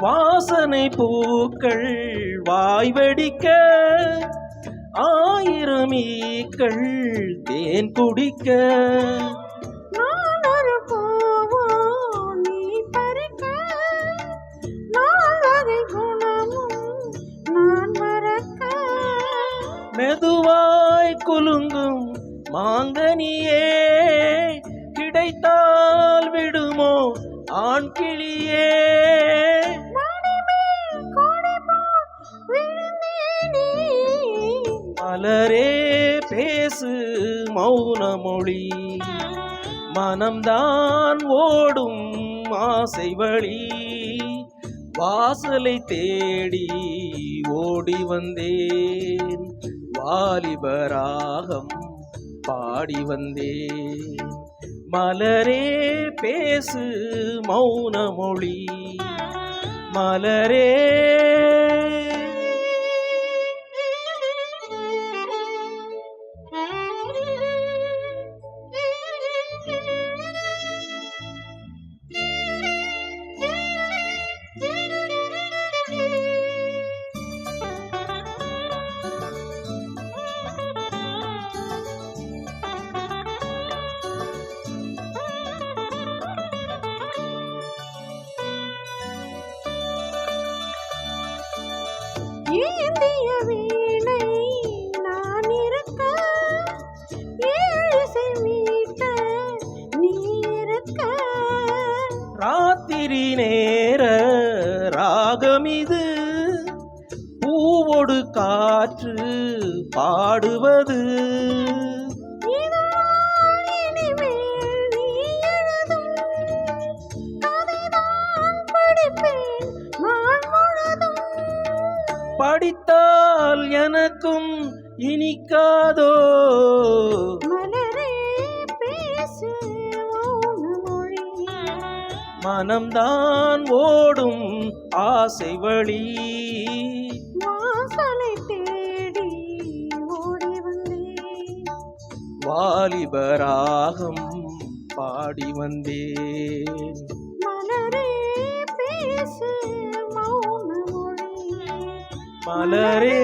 வாசனை பூக்கள் வாய்வடிக்க, ஆயிரம் ஈக்கள் தேன் குடிக்க, நான் ஒரு பூவோ நீ பறிக்க, நால்வகை குணமும் நான் மறக்க, மெதுவாய் குலுங்கும் மாங்கனியே, கிடைத்தால் விடுமோ ஆண் கிளியே, மலரே பேசு மௌன மொழி, மனம்தான் ஓடும் ஆசை வழி, வாசலை தேடி ஓடி வந்தேன், வாலிபராகம் பாடி வந்தேன், மலரே பேசு மௌன மொழி, மலரே. ஏந்திய வீணை நான் இருக்க, ஏழிசை மீட்ட நீ இருக்க, ராத்திரி நேர ராகமிது, பூவோடு காற்று பாடுவது, இனிமேல் நீ எழுதும் கதைதான் படிப்பேன் நான் முழுதும், படித்தால் எனக்கும் இனிக்காதோ, மலரே பேசு மௌன மொழி, மனம்தான் ஓடும் ஆசை வழி, வாசலை தேடி ஓடி வந்தேன், வாலிபராகம் பாடி வந்தேன், மலரே பேசு மௌன மொழி, மலரே.